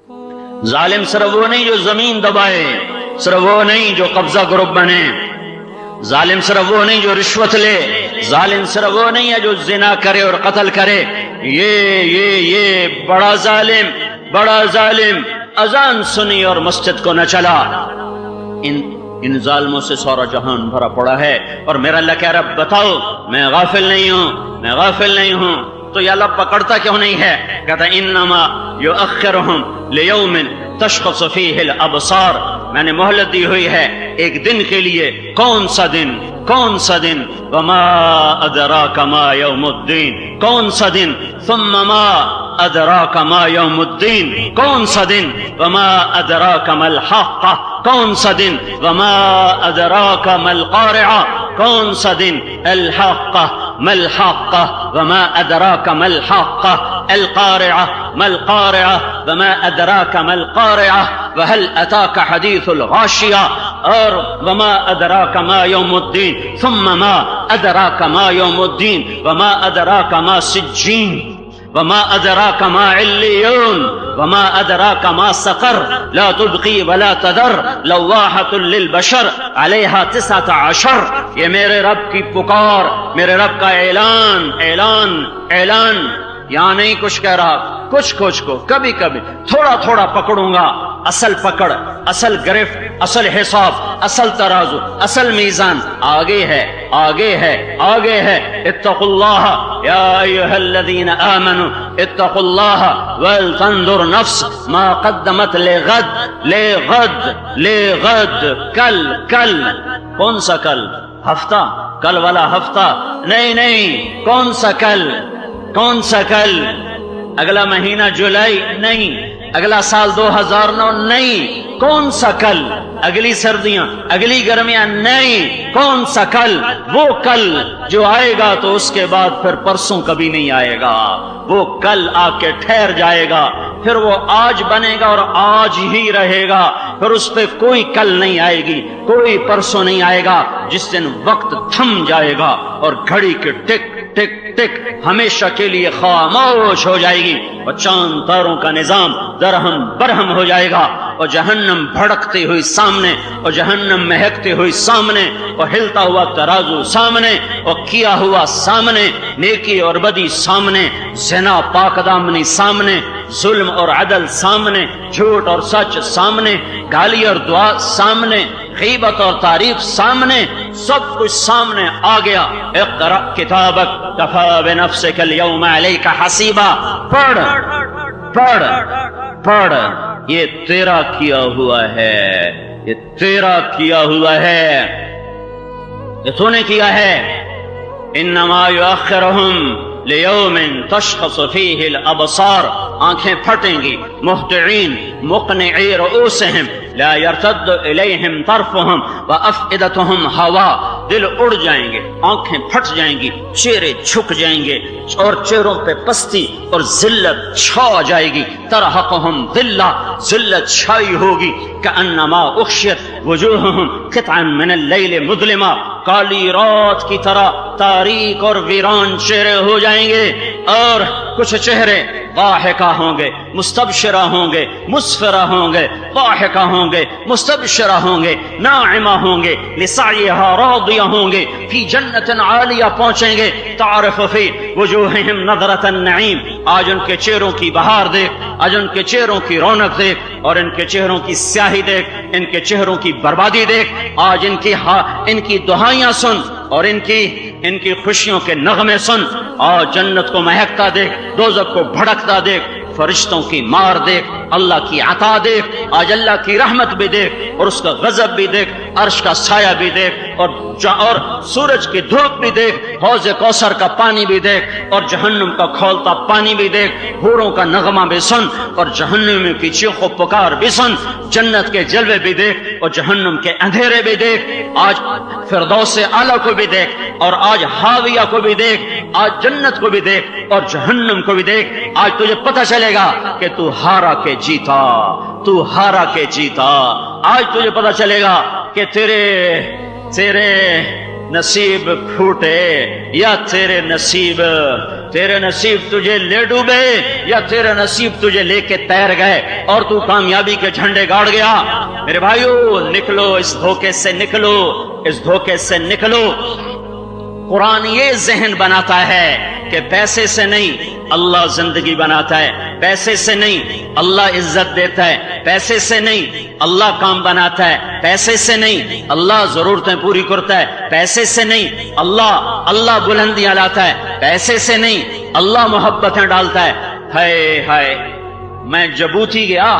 ظالم صرف وہ نہیں جو زمین دبائے، صرف وہ نہیں جو قبضہ گروپ بنے، ظالم صرف وہ نہیں جو رشوت لے، ظالم صرف وہ نہیں ہے جو زنا کرے اور قتل کرے۔ یہ بڑا ظالم اذان سنی اور مسجد کو نہ چلا۔ ان ظالموں سے سارا جہان بھرا پڑا ہے، اور میرا اللہ کہہ رہا بتاؤ میں غافل نہیں ہوں۔ تو یہ اللہ پکڑتا کیوں نہیں ہے؟ کہتا انما یؤخرہم لیوم تشخص فیہ الابصار، میں نے مہلت دی ہوئی ہے ایک دن کے لیے۔ کون سا دن؟ وما ادراک ما یوم الدین، کون سا دن؟ ثم ما ادراک ما یوم الدین، کون سا دن؟ وما ادراک ما الحاقہ، کون سا دن؟ وما ادراک ما القارعہ، کون سا دن؟ الحاقہ ما الحاقہ وما ادراک ما الحاقہ، القارعہ ما القارعہ وما ادراک ما القارعہ، وهل اتاک حدیث الغاشیہ، اور وما ادراک ما یوم الدین، ثم ما ادراک ما یوم الدین، وما ادراک ما سجین، وما ادراک ما علیون، وما ادراک ما سقر، لا تبقی ولا تذر، لواحۃ للبشر علیہا 19۔ یہ میرے رب کی پکار، میرے رب کا اعلان، یہاں نہیں کچھ کہہ رہا، کچھ کو کبھی تھوڑا پکڑوں گا، اصل پکڑ، اصل گرفت، اصل حساب، اصل ترازو، اصل میزان آگے ہے۔ اتقوا اللہ یا ایھا الذین آمنوا اتقوا اللہ ولتنظر نفس ما قدمت لغد، کل، کون سا کل؟ ہفتہ، کل والا ہفتہ نہیں، کون سا کل؟ اگلا مہینہ جولائی نہیں، اگلا سال 2009 نہیں، کون سا کل؟ اگلی سردیاں، اگلی گرمیاں نہیں، کون سا کل؟ وہ کل جو آئے گا تو اس کے بعد پھر پرسوں کبھی نہیں آئے گا، وہ کل آ کے ٹھہر جائے گا، پھر وہ آج بنے گا اور آج ہی رہے گا، پھر اس پہ کوئی کل نہیں آئے گی، کوئی پرسوں نہیں آئے گا، جس دن وقت تھم جائے گا اور گھڑی کے ٹک ٹک ٹک ہمیشہ کے لیے خاموش ہو جائے گی، اور چاند تاروں کا نظام درہم برہم ہو جائے گا، اور جہنم بھڑکتی ہوئی سامنے، اور جہنم مہکتی ہوئی سامنے، اور ہلتا ہوا ترازو سامنے، اور کیا ہوا سامنے، نیکی اور بدی سامنے، زنا پاک دامنی سامنے، ظلم اور عدل سامنے، جھوٹ اور سچ سامنے، گالی اور دعا سامنے، غیبت اور تعریف سامنے، سب کچھ سامنے آ گیا۔ اقرأ کتابک کفی بنفسک اليوم علیک حسیبا، پڑھ، یہ تیرا کیا ہوا ہے، یہ تو نے کیا ہے۔ انما یؤخرہم لیوم تشخص فیہ الابصار، آنکھیں پھٹیں گی، مہطعین مقنعی رؤوسہم لا یرتد الیہم طرفہم وافئدتہم ہوا، دل اڑ جائیں گے، آنکھیں پھٹ جائیں گی، چہرے جھک جائیں گے، اور چہروں پہ پستی اور ذلت چھا جائے گی، ترہقہم ذلہ، ذلت چھائی ہوگی، کأنما اغشیت وجوہہم قطعا من اللیل مظلما، کالی رات کی طرح تاریک اور ویران چہرے ہو جائیں گے، اور کچھ چہرے ضاحکہ ہوں گے، مستبشرہ ہوں گے، مسفرہ ہوں گے، ضاحکہ ہوں گے، مستبشرہ ہوں گے، ناعمہ ہوں گے، لسعیہا راضیہ ہوں گے، فی جنت عالیہ پہنچیں گے، تعرف فی وجوہہم نظرۃ النعیم، آج ان کے چہروں کی بہار دیکھ، آج ان کے چہروں کی رونق دیکھ، اور ان کے چہروں کی سیاہی دیکھ، ان کے چہروں کی بربادی دیکھ، آج ان کی دعائیاں سن، اور ان کی خوشیوں کے نغمے سن، اور جنت کو مہکتا دیکھ، دوزخ کو بھڑکتا دیکھ، فرشتوں کی مار دیکھ، اللہ کی عطا دیکھ، آج اللہ کی رحمت بھی دیکھ، اور اس کا غضب بھی دیکھ، عرش کا سایہ بھی دیکھ، اور سورج کی دھوپ بھی دیکھ، حوض کوثر کا پانی بھی دیکھ، اور جہنم کا کھولتا پانی بھی دیکھ، حوروں کا نغمہ بھی سن، اور جہنم کی چیخ و پکار بھی سن، جنت کے جلوے بھی دیکھ، اور جہنم کے اندھیرے بھی دیکھ، آج فردوس اعلیٰ کو بھی دیکھ، اور آج حاویہ کو بھی دیکھ، آج جنت کو بھی دیکھ، اور جہنم کو بھی دیکھ، آج تجھے پتہ چلے گا کہ تو ہارا کے جیتا، آج تجھے پتہ چلے گا کہ تیرے نصیب پھوٹے یا تیرے نصیب تیرے نصیب تجھے لے ڈوبے یا تیرے نصیب تجھے لے کے تیر گئے اور تو کامیابی کے جھنڈے گاڑ گیا۔ میرے بھائیو، نکلو اس دھوکے سے، نکلو اس دھوکے سے نکلو۔ قرآن یہ ذہن بناتا ہے کہ پیسے سے نہیں اللہ زندگی بناتا ہے، پیسے سے نہیں اللہ عزت دیتا ہے، پیسے سے نہیں اللہ کام بناتا ہے، پیسے سے نہیں اللہ ضرورتیں پوری کرتا ہے، پیسے سے نہیں اللہ بلندیاں لاتا ہے، پیسے سے نہیں اللہ محبتیں ڈالتا ہے۔ ہائے ہائے، میں جبوتی گیا،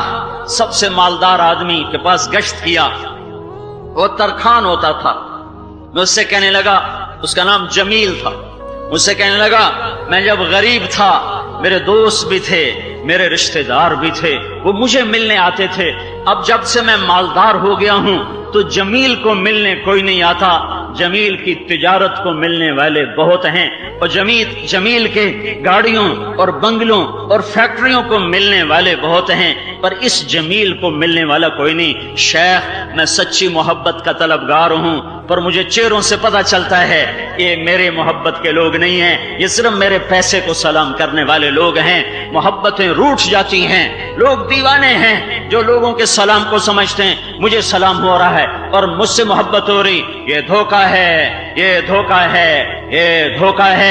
سب سے مالدار آدمی کے پاس گشت کیا، وہ ترخان ہوتا تھا، میں اس سے کہنے لگا، اس کا نام جمیل تھا، مجھ سے کہنے لگا میں جب غریب تھا میرے دوست بھی تھے، میرے رشتہ دار بھی تھے، وہ مجھے ملنے آتے تھے، اب جب سے میں مالدار ہو گیا ہوں تو جمیل کو ملنے کوئی نہیں آتا، جمیل کی تجارت کو ملنے والے بہت ہیں، اور جمیل کے گاڑیوں اور بنگلوں اور فیکٹریوں کو ملنے والے بہت ہیں، پر اس جمیل کو ملنے والا کوئی نہیں۔ شیخ، میں سچی محبت کا طلبگار ہوں، پر مجھے چہروں سے پتہ چلتا ہے یہ میرے محبت کے لوگ نہیں ہیں، یہ صرف میرے پیسے کو سلام کرنے والے لوگ ہیں۔ محبتیں روٹھ جاتی ہیں، لوگ دیوانے ہیں جو لوگوں کے سلام کو سمجھتے ہیں مجھے سلام ہو رہا ہے اور مجھ سے محبت ہو رہی، یہ دھوکہ ہے، یہ دھوکہ ہے، یہ دھوکہ ہے۔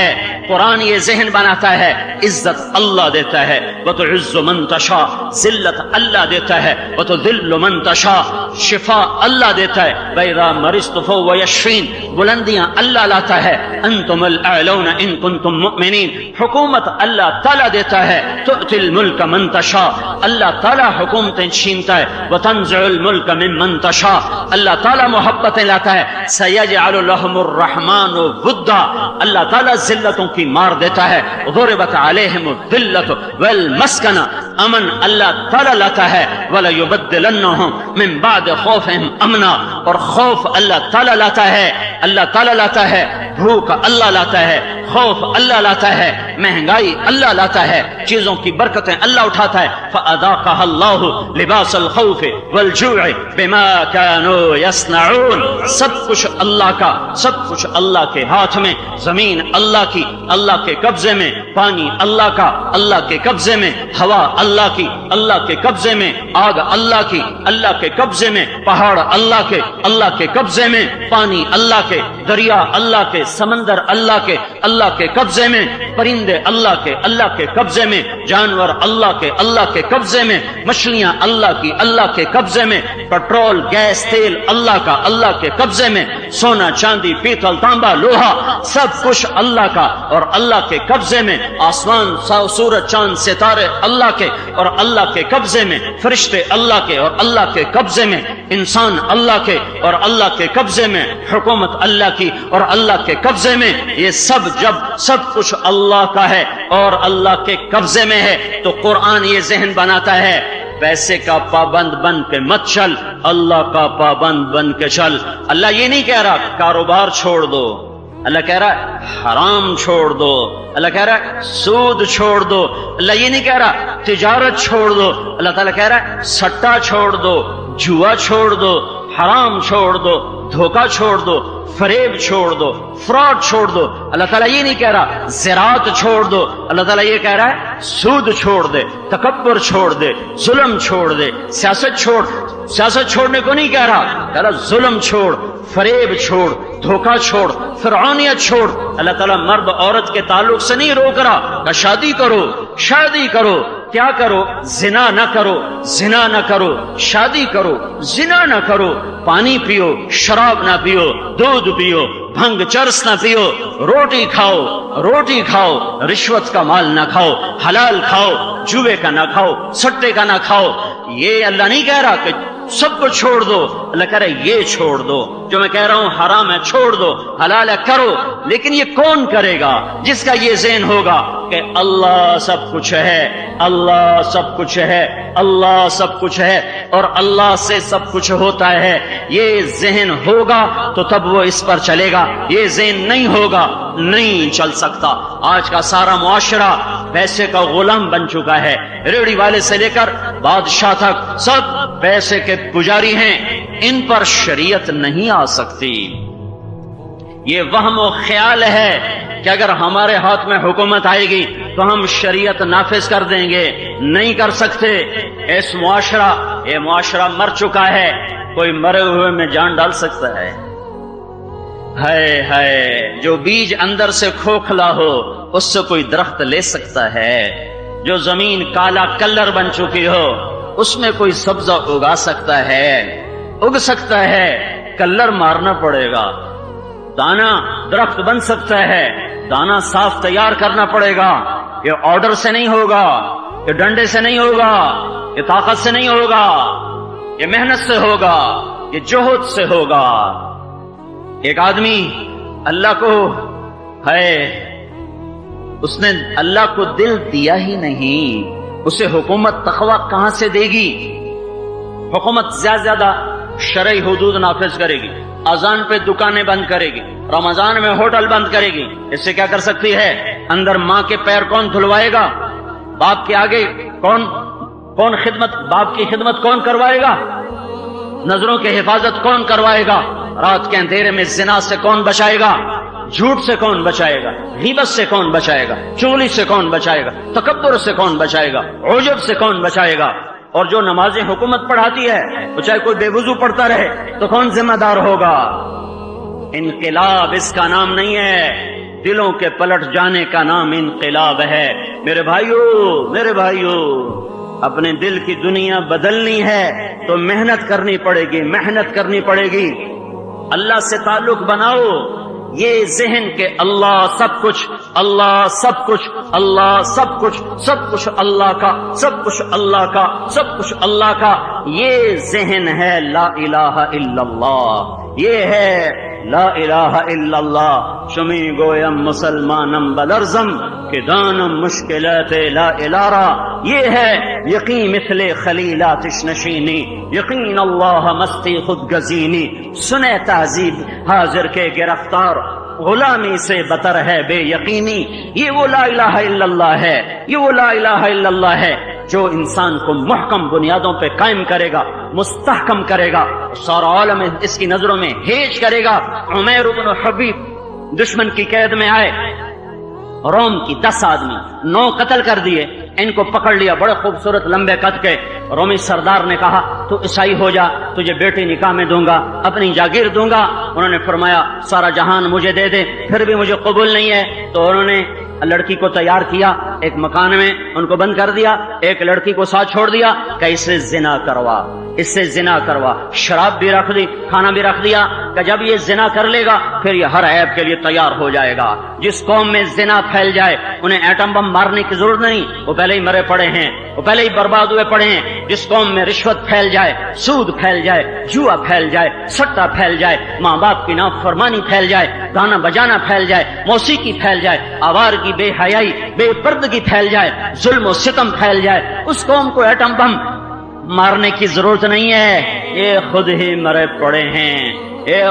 قرآن یہ ذہن بناتا ہے عزت اللہ دیتا ہے، وتعز من تشاء، ذلت اللہ دیتا ہے، وتذل من تشاء، شفا اللہ دیتا ہے، وَإِذَا مَرِضْتُ فَهُوَ يَشْفِينِ، بلندیاں اللہ لاتا ہے، انتم الاعلون ان کنتم مؤمنین، حکومت اللہ تعالیٰ دیتا ہے، تؤتی الملک من تشاء، اللہ تعالیٰ حکومتیں چھینتا ہے، وتنزع الملک ممن تشاء، اللہ تعالیٰ محبتیں لاتا ہے، سیجعل لهم الرحمن ودا، اللہ تعالیٰ ذلتوں کی مار دیتا ہے، ضربت علیہم الذلۃ والمسکنہ، امن اللہ تعالیٰ لاتا ہے، وَلَيُبَدِّلَنَّهُمْ مِنْ بَعْدِ خَوْفِهِمْ امنا، اور خوف اللہ تعالیٰ لاتا ہے، اللہ تعالیٰ لاتا ہے، بھوک اللہ لاتا ہے، خوف اللہ لاتا ہے، مہنگائی اللہ لاتا ہے، چیزوں کی برکتیں اللہ اٹھاتا ہے، فَأَذَاقَهَا اللَّهُ لِبَاسَ الْخَوْفِ وَالْجُوعِ بِمَا كَانُوا يَصْنَعُونَ، سب کچھ اللہ کا، سب کچھ اللہ کے ہاتھ میں، زمین اللہ کی، اللہ کے قبضے میں، پانی اللہ کا، اللہ کے قبضے میں، ہوا اللہ کی، اللہ کے قبضے میں، آگ اللہ کی، اللہ کے قبضے میں، پہاڑ اللہ کے قبضے میں، پانی اللہ کے، دریا اللہ کے، سمندر اللہ کے قبضے میں، پرندے اللہ کے قبضے میں، جانور اللہ کے قبضے میں، مچھلیاں اللہ کے قبضے میں، پیٹرول گیس تیل اللہ کے قبضے میں، سونا چاندی پیتل تانبا لوہا سب کچھ اللہ کا اور اللہ کے قبضے میں، آسمان سورج چاند ستارے اللہ کے اور اللہ کے قبضے میں، فرشتے اللہ کے اور اللہ کے قبضے میں، انسان اللہ کے اور اللہ کے قبضے میں، حکومت اللہ کی اور اللہ کے قبضے میں، یہ جب سب کچھ اللہ کا ہے اور اللہ کے قبضے میں ہے تو قرآن یہ ذہن بناتا ہے پیسے کا پابند بن کے مت چل، اللہ کا پابند بن کے چل۔ اللہ یہ نہیں کہہ رہا کاروبار چھوڑ دو، اللہ کہہ رہا ہے حرام چھوڑ دو، اللہ کہہ رہا ہے سود چھوڑ دو، اللہ یہ نہیں کہہ رہا تجارت چھوڑ دو، اللہ تعالیٰ کہہ رہا ہے سٹا چھوڑ دو، جوا چھوڑ دو، حرام چھوڑ دو، دھوکہ چھوڑ دو، فریب چھوڑ دو، فراڈ چھوڑ دو۔ اللہ تعالیٰ یہ نہیں کہہ رہا زراعت چھوڑ دو، اللہ تعالیٰ یہ کہہ رہا ہے سود چھوڑ دے، تکبر چھوڑ دے، ظلم چھوڑ دے، سیاست چھوڑنے کو نہیں کہہ رہا، کہہ رہا ظلم چھوڑ، فریب چھوڑ، دھوکہ چھوڑ، فرعونیت چھوڑ۔ اللہ تعالیٰ مرد عورت کے تعلق سے نہیں روک رہا کہ شادی کرو، کیا کرو؟ زنا نہ کرو، زنا نہ کرو، شادی کرو، زنا نہ کرو، پانی پیو، شراب نہ پیو، دودھ پیو، بھنگ چرس نہ پیو، روٹی کھاؤ، رشوت کا مال نہ کھاؤ، حلال کھاؤ، جوے کا نہ کھاؤ، سٹے کا نہ کھاؤ۔ یہ اللہ نہیں کہہ رہا کہ سب کو چھوڑ دو، اللہ کہہ رہا ہے یہ چھوڑ دو، جو میں کہہ رہا ہوں حرام ہے چھوڑ دو، حلال ہے کرو۔ لیکن یہ کون کرے گا؟ جس کا یہ ذہن ہوگا کہ اللہ سب کچھ ہے، اللہ سب کچھ ہے، اللہ سب کچھ ہے اور اللہ سے سب کچھ ہوتا ہے، یہ ذہن ہوگا تو تب وہ اس پر چلے گا، یہ ذہن نہیں ہوگا نہیں چل سکتا۔ آج کا سارا معاشرہ پیسے کا غلام بن چکا ہے، ریڑھی والے سے لے کر بادشاہ تک سب پیسے کے پجاری ہیں، ان پر شریعت نہیں آ سکتی۔ یہ وہم و خیال ہے کہ اگر ہمارے ہاتھ میں حکومت آئے گی تو ہم شریعت نافذ کر دیں گے، نہیں کر سکتے۔ یہ معاشرہ مر چکا ہے، کوئی مرے ہوئے میں جان ڈال سکتا ہے؟ ہے جو بیج اندر سے کھوکھلا ہو اس سے کوئی درخت لے سکتا ہے؟ جو زمین کالا کلر بن چکی ہو اس میں کوئی سبزہ اگا سکتا ہے؟ اگ سکتا ہے، کلر مارنا پڑے گا۔ دانا درخت بن سکتا ہے، دانا صاف تیار کرنا پڑے گا۔ یہ آرڈر سے نہیں ہوگا، یہ ڈنڈے سے نہیں ہوگا، یہ طاقت سے نہیں ہوگا، یہ محنت سے ہوگا، یہ جہد سے ہوگا۔ ایک آدمی اللہ کو اس نے اللہ کو دل دیا ہی نہیں، اسے حکومت تقوی کہاں سے دے گی؟ حکومت زیادہ شرعی حدود نافذ کرے گی، اذان پہ دکانیں بند کرے گی، رمضان میں ہوٹل بند کرے گی، اس سے کیا کر سکتی ہے؟ اندر ماں کے پیر کون دھلوائے گا؟ باپ کے آگے کون خدمت، باپ کی خدمت کون کروائے گا؟ نظروں کی حفاظت کون کروائے گا؟ رات کے اندھیرے میں زنا سے کون بچائے گا؟ جھوٹ سے کون بچائے گا؟ غیبت سے کون بچائے گا؟ چغلی سے کون بچائے گا؟ تکبر سے کون بچائے گا؟ عجب سے کون بچائے گا؟ اور جو نمازیں حکومت پڑھاتی ہے وہ چاہے کوئی بے وضو پڑھتا رہے تو کون ذمہ دار ہوگا؟ انقلاب اس کا نام نہیں ہے، دلوں کے پلٹ جانے کا نام انقلاب ہے۔ میرے بھائیو، اپنے دل کی دنیا بدلنی ہے تو محنت کرنی پڑے گی۔ اللہ سے تعلق بناؤ، یہ ذہن کے اللہ سب کچھ اللہ کا، یہ ذہن ہے لا الہ الا اللہ، یہ ہے لا الہ الا اللہ۔ شمی گویم مسلمانم بلرزم کہ دانم مشکلات لا الارا، یہ ہے یقین مثل خلیلاتش نشینی، یقین اللہ مستی خود گزینی۔ سنے تہذیب حاضر کے گرفتار، غلامی سے بتر ہے بے یقینی۔ یہ وہ لا الہ الا اللہ ہے، یہ وہ لا الہ الا اللہ ہے جو انسان کو محکم بنیادوں پہ قائم کرے گا، مستحکم کرے گا، سارا عالم اس کی نظروں میں ہیج کرے گا۔ عمیر بن حبیب دشمن کی قید میں آئے، روم کی 10 آدمی 9 قتل کر دیے، ان کو پکڑ لیا، بڑے خوبصورت لمبے قد کے۔ رومی سردار نے کہا تو عیسائی ہو جا، تجھے بیٹی نکاح میں دوں گا، اپنی جاگیر دوں گا۔ انہوں نے فرمایا سارا جہان مجھے دے دے، پھر بھی مجھے قبول نہیں ہے۔ تو انہوں نے لڑکی کو تیار کیا، ایک مکان میں ان کو بند کر دیا، ایک لڑکی کو ساتھ چھوڑ دیا کہ اس سے زنا کروا، شراب بھی رکھ دی، کھانا بھی رکھ دیا کہ جب یہ زنا کر لے گا پھر یہ ہر عیب کے لیے تیار ہو جائے گا۔ جس قوم میں زنا پھیل جائے انہیں ایٹم بم مارنے کی ضرورت نہیں، وہ پہلے ہی مرے پڑے ہیں، وہ پہلے ہی برباد ہوئے پڑے ہیں۔ جس قوم میں رشوت پھیل جائے، سود پھیل جائے، جوا پھیل جائے، سٹا پھیل جائے، ماں باپ کی نافرمانی پھیل جائے، گانا بجانا پھیل جائے، موسیقی پھیل جائے، آوارگی، بے حیائی، بے پردگی پھیل جائے، ظلم و ستم پھیل جائے، اس قوم کو ایٹم بم مارنے کی ضرورت نہیں ہے، یہ خود ہی مرے پڑے ہیں۔ یہ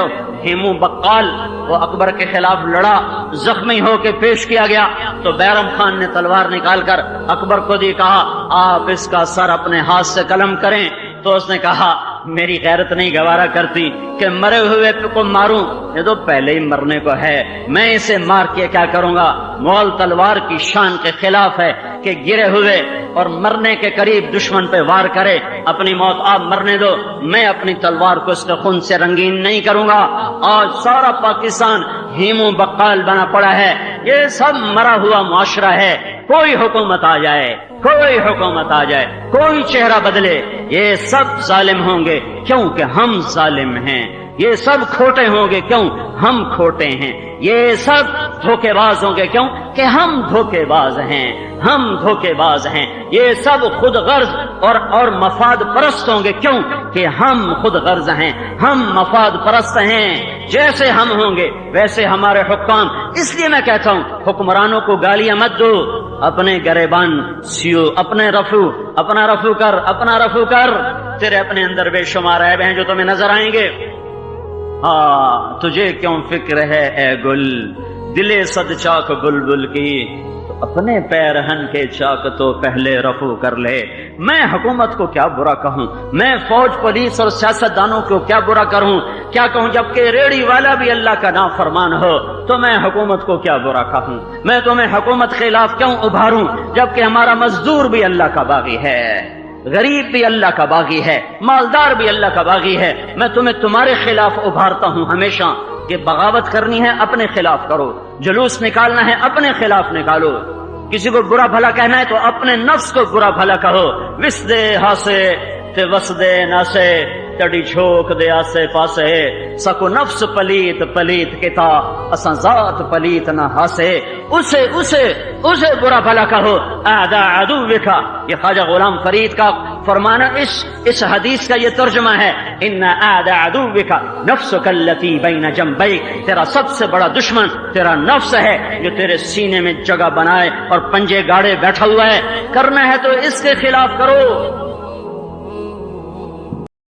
ہیمو بقال وہ اکبر کے خلاف لڑا، زخمی ہو کے پیش کیا گیا تو بیرم خان نے تلوار نکال کر اکبر کو دی، کہا آپ اس کا سر اپنے ہاتھ سے قلم کریں۔ تو اس نے کہا میری غیرت نہیں گوارا کرتی کہ مرے ہوئے کو ماروں، یہ تو پہلے ہی مرنے کو ہے، میں اسے مار کے کیا کروں گا؟ مول تلوار کی شان کے خلاف ہے کہ گرے ہوئے اور مرنے کے قریب دشمن پہ وار کرے، اپنی موت آپ مرنے دو، میں اپنی تلوار کو اس کے خون سے رنگین نہیں کروں گا۔ آج سارا پاکستان ہیمو بقال بنا پڑا ہے، یہ سب مرا ہوا معاشرہ ہے۔ کوئی حکومت آ جائے، کوئی چہرہ بدلے، یہ سب ظالم ہوں گے کیونکہ ہم ظالم ہیں، یہ سب کھوٹے ہوں گے کیوں ہم کھوٹے ہیں، یہ سب دھوکے باز ہوں گے کیوں کہ ہم دھوکے باز ہیں، یہ سب خود غرض اور مفاد پرست ہوں گے کیوں کہ ہم خود غرض ہیں، ہم مفاد پرست ہیں۔ جیسے ہم ہوں گے ویسے ہمارے حکام۔ اس لیے میں کہتا ہوں حکمرانوں کو گالیاں مت دو، اپنے گریبان سیو، اپنا رفو کر، تیرے اپنے اندر بے شمار عیب ہیں جو تمہیں نظر آئیں گے۔ تجھے کیوں فکر ہے اے گل، دلے صد چاک بلبل کی، اپنے پیرہن کے چاک تو پہلے رفو کر لے۔ میں حکومت کو کیا برا کہوں، میں فوج پولیس اور سیاستدانوں کو کیا برا کروں، کیا کہوں، جبکہ ریڑھی والا بھی اللہ کا نافرمان ہو تو میں حکومت کو کیا برا کہوں، میں تمہیں حکومت کے خلاف کیوں ابھاروں جبکہ ہمارا مزدور بھی اللہ کا باغی ہے، غریب بھی اللہ کا باغی ہے، مالدار بھی اللہ کا باغی ہے۔ میں تمہیں تمہارے خلاف ابھارتا ہوں ہمیشہ کہ بغاوت کرنی ہے اپنے خلاف کرو، جلوس نکالنا ہے اپنے خلاف نکالو، کسی کو برا بھلا کہنا ہے تو اپنے نفس کو برا بھلا کہو۔ وسدے ہاسے تے وسدے ناسے تڑی چھوک دے آسے پاسے، سکو نفس پلیت پلیت کتا اساں ذات پلیت نہ ہاسے، اسے برا بھلا کہو۔ اعداء عدوکا، یہ خواجہ غلام فرید کا فرمانا اس حدیث کا یہ ترجمہ ہے، ان اعداء عدوکا نفسک التی بین جنبیک، تیرا سب سے بڑا دشمن تیرا نفس ہے جو تیرے سینے میں جگہ بنائے اور پنجے گاڑے بیٹھا ہوا ہے، کرنا ہے تو اس کے خلاف کرو۔